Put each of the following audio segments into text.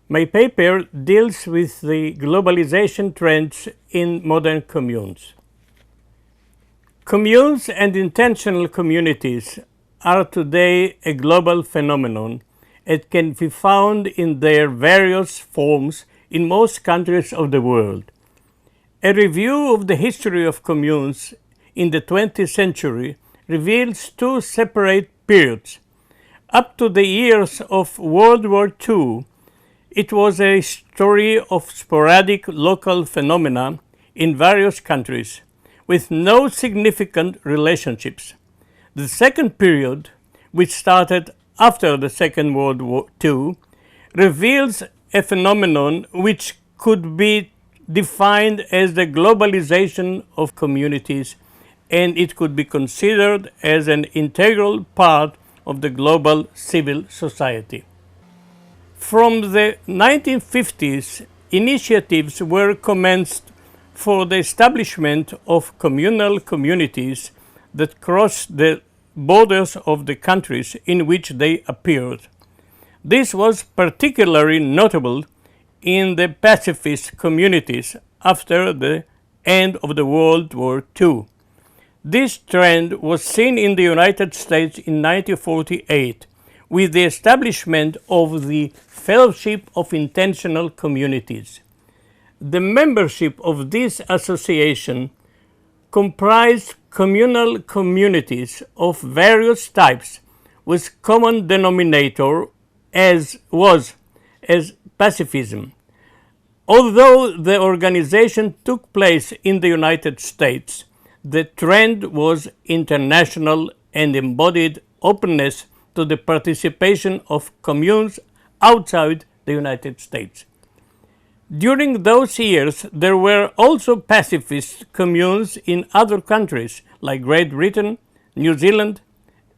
My paper deals with the globalization trends in modern communes. Communes and intentional communities are today a global phenomenon and can be found in their various forms in most countries of the world. A review of the history of communes in the 20th century reveals two separate periods. Up to the years of World War II, it was a story of sporadic local phenomena in various countries with no significant relationships. The second period, which started after the Second World War II, reveals a phenomenon which could be defined as the globalization of communities, and it could be considered as an integral part of the global civil society. From the 1950s, initiatives were commenced for the establishment of communal communities that crossed the borders of the countries in which they appeared. This was particularly notable in the pacifist communities after the end of the World War II. This trend was seen in the United States in 1948 with the establishment of the Fellowship of Intentional Communities. The membership of this association comprised communal communities of various types with common denominator as pacifism. Although the organization took place in the United States, the trend was international and embodied openness to the participation of communes outside the United States. During those years, there were also pacifist communes in other countries like Great Britain, New Zealand,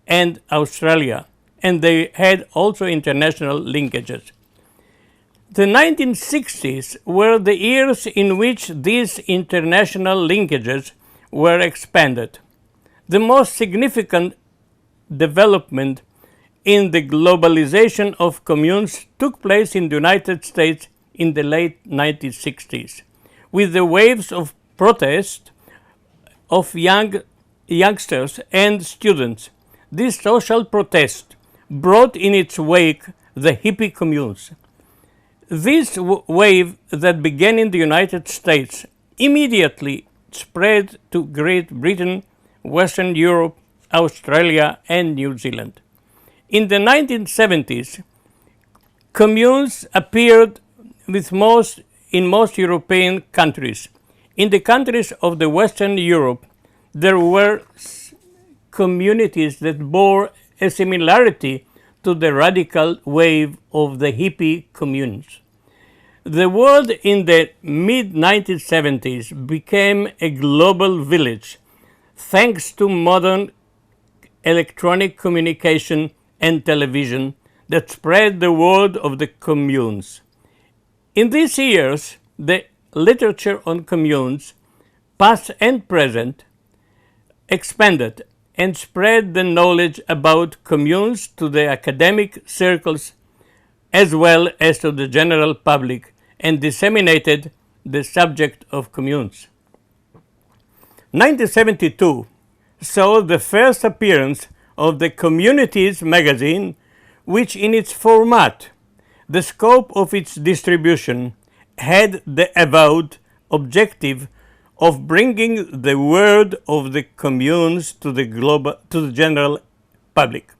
and Australia, and they had also international linkages. The 1960s were the years in which these international linkages were expanded. The most significant development in the globalization of communes took place in the United States in the late 1960s, with the waves of protest of youngsters and students. This social protest brought in its wake the hippie communes. This wave that began in the United States immediately spread to Great Britain, Western Europe, Australia, and New Zealand. In the 1970s, communes appeared in most European countries. In the countries of the Western Europe, there were communities that bore a similarity to the radical wave of the hippie communes. The world in the mid-1970s became a global village thanks to modern electronic communication and television that spread the world of the communes. In these years, the literature on communes, past and present, expanded and spread the knowledge about communes to the academic circles as well as to the general public, and disseminated the subject of communes. 1972 saw the first appearance of the Communities magazine, which in its format, the scope of its distribution, had the avowed objective of bringing the word of the communes to the general public.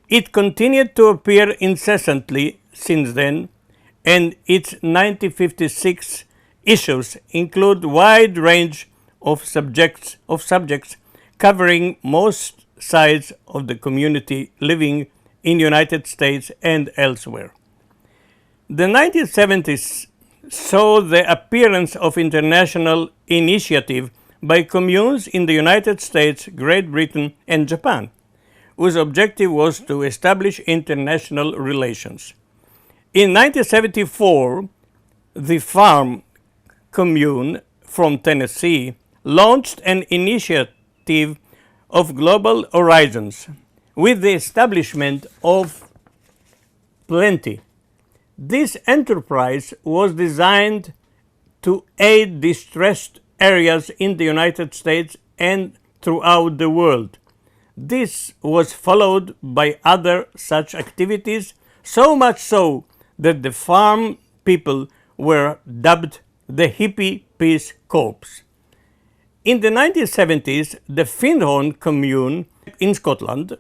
It continued to appear incessantly since then, and its 1956 issues include wide range of subjects covering most sides of the community living in the United States and elsewhere. The 1970s saw the appearance of international initiative by communes in the United States, Great Britain, and Japan, whose objective was to establish international relations. In 1974, the Farm Commune from Tennessee launched an initiative of Global Horizons with the establishment of Plenty, This enterprise was designed to aid distressed areas in the United States and throughout the world. This was followed by other such activities, so much so that the farm people were dubbed the Hippie Peace Corps. In the 1970s, the Findhorn Commune in Scotland,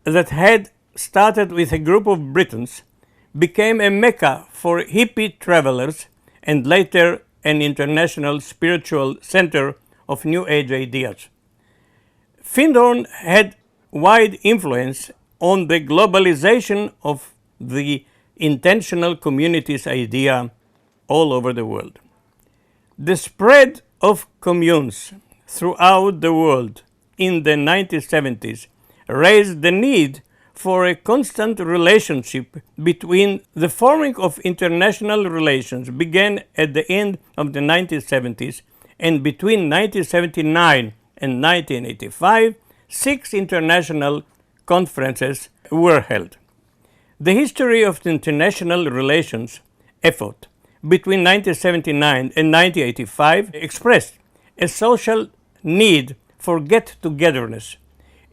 that had started with a group of Britons, became a mecca for hippie travelers and later an international spiritual center of New Age ideas. Findhorn had wide influence on the globalization of the intentional communities idea all over the world. The spread of communes throughout the world in the 1970s raised the need for a constant relationship between the forming of international relations began at the end of the 1970s, and between 1979 and 1985, 6 international conferences were held. The history of the international relations effort between 1979 and 1985 expressed a social need for get-togetherness,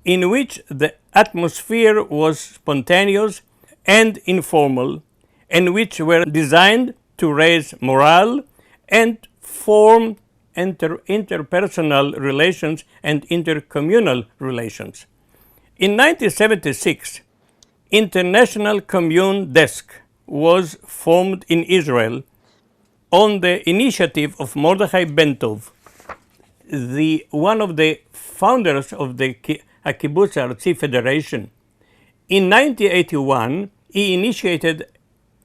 in which the atmosphere was spontaneous and informal, and which were designed to raise morale and form interpersonal relations and intercommunal relations. In 1976, International Commune Desk was formed in Israel on the initiative of Mordechai Bentov, one of the founders of the Kibbutz Artzi Federation. In 1981, he initiated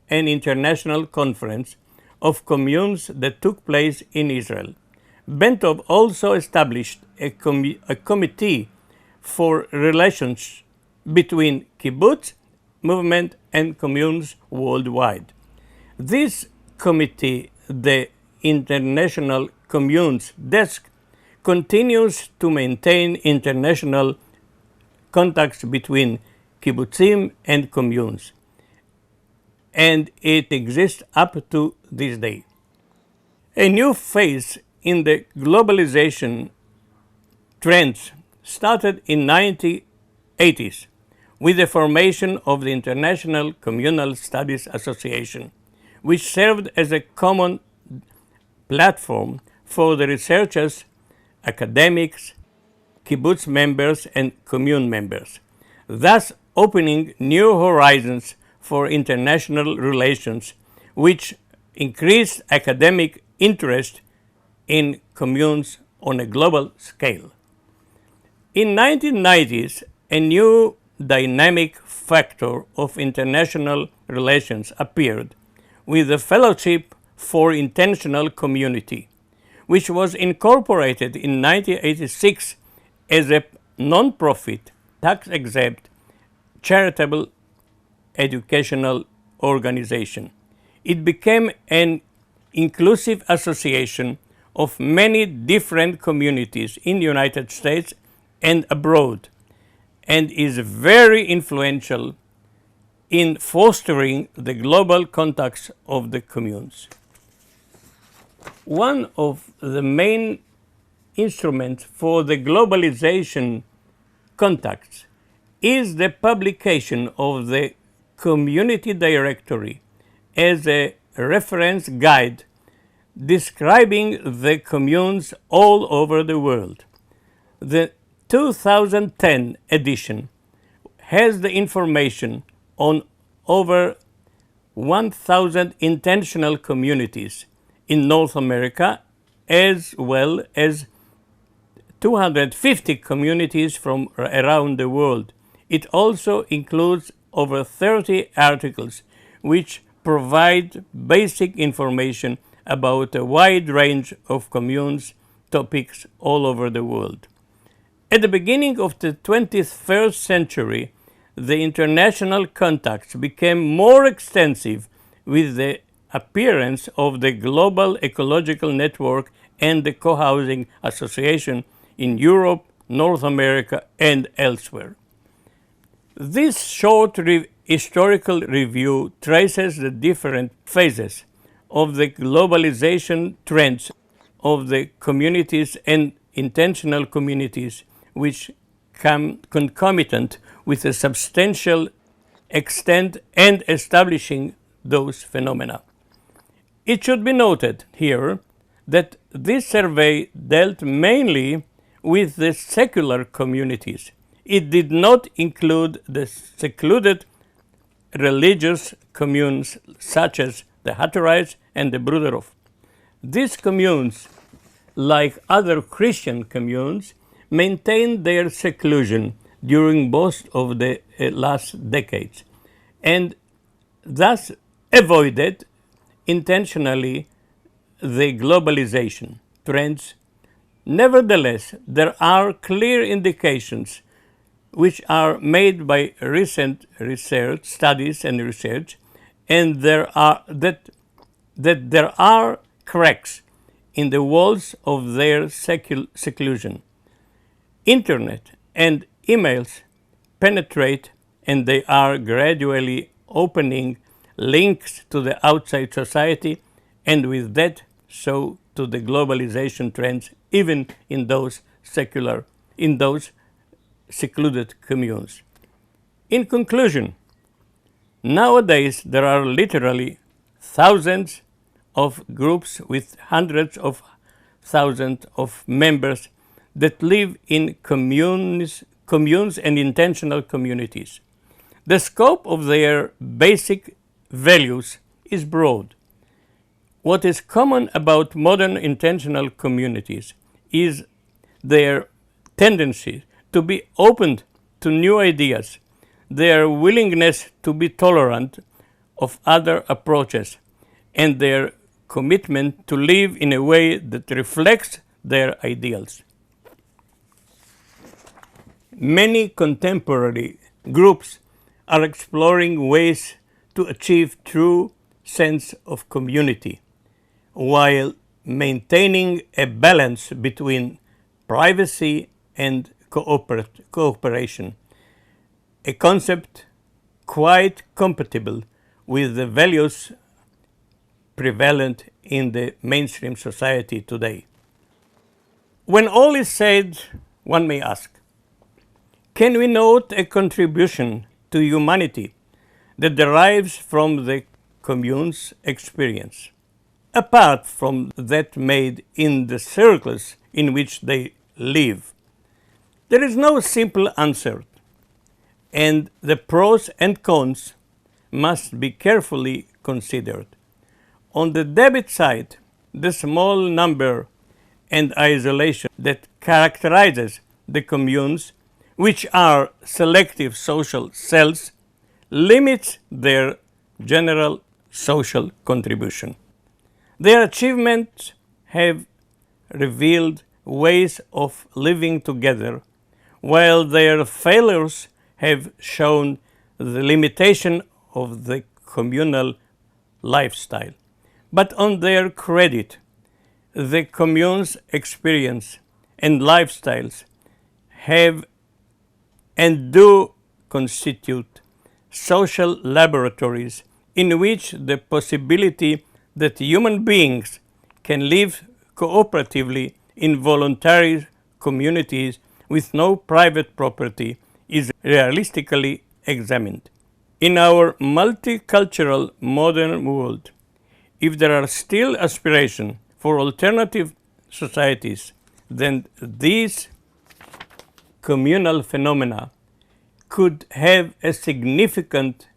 an international conference of communes that took place in Israel. Bentov also established a committee for relations between kibbutz movement and communes worldwide. This committee, the International Communes Desk, continues to maintain international contacts between kibbutzim and communes, and it exists up to this day. A new phase in the globalization trends started in 1980s with the formation of the International Communal Studies Association, which served as a common platform for the researchers, academics, kibbutz members, and commune members, thus opening new horizons for international relations, which increased academic interest in communes on a global scale. In 1990s, a new dynamic factor of international relations appeared with the Fellowship for Intentional Community, which was incorporated in 1986 as a non-profit, tax-exempt, charitable educational organization. It became an inclusive association of many different communities in the United States and abroad, and is very influential in fostering the global contacts of the communes. One of the main instruments for the globalization contacts is the publication of the Community Directory as a reference guide describing the communes all over the world. The 2010 edition has the information on over 1,000 intentional communities in North America, as well as 250 communities from around the world. It also includes over 30 articles which provide basic information about a wide range of communes topics all over the world. At the beginning of the 21st century, the international contacts became more extensive with the appearance of the Global Ecological Network and the Co-housing Association in Europe, North America, and elsewhere. This short historical review traces the different phases of the globalization trends of the communities and intentional communities, which come concomitant with a substantial extent and establishing those phenomena. It should be noted here that this survey dealt mainly with the secular communities. It did not include the secluded religious communes such as the Hutterites and the Bruderhof. These communes, like other Christian communes, maintained their seclusion during most of the last decades and thus avoided intentionally the globalization trends. Nevertheless, there are clear indications which are made by recent research, studies and research, and there are that there are cracks in the walls of their seclusion. Internet and emails penetrate, and they are gradually opening links to the outside society, and with that so to the globalization trends, even in those secluded communes. In conclusion, nowadays there are literally thousands of groups with hundreds of thousands of members that live in communes and intentional communities. The scope of their basic values is broad. What is common about modern intentional communities is their tendency to be open to new ideas, their willingness to be tolerant of other approaches, and their commitment to live in a way that reflects their ideals. Many contemporary groups are exploring ways to achieve true sense of community while maintaining a balance between privacy and cooperation, a concept quite compatible with the values prevalent in the mainstream society today. When all is said, one may ask, can we note a contribution to humanity that derives from the commune's experience, apart from that made in the circles in which they live? There is no simple answer, and the pros and cons must be carefully considered. On the debit side, the small number and isolation that characterizes the communes, which are selective social cells, limits their general social contribution. Their achievements have revealed ways of living together, while their failures have shown the limitation of the communal lifestyle. But on their credit, the commune's experience and lifestyles have and do constitute social laboratories in which the possibility that human beings can live cooperatively in voluntary communities with no private property is realistically examined. In our multicultural modern world, if there are still aspirations for alternative societies, then these communal phenomena could have a significant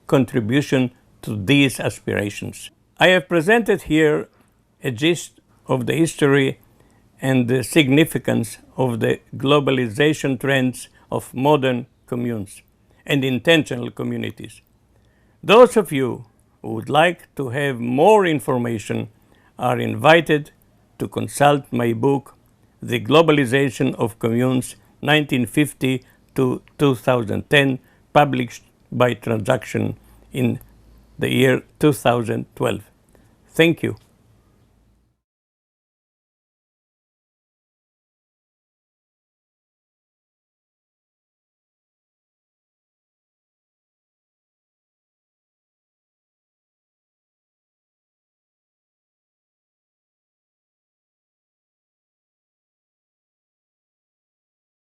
contribution to these aspirations. I have presented here a gist of the history and the significance of the globalization trends of modern communes and intentional communities. Those of you who would like to have more information are invited to consult my book, The Globalization of Communes, 1950 to 2010, published by Transaction in the year 2012. Thank you.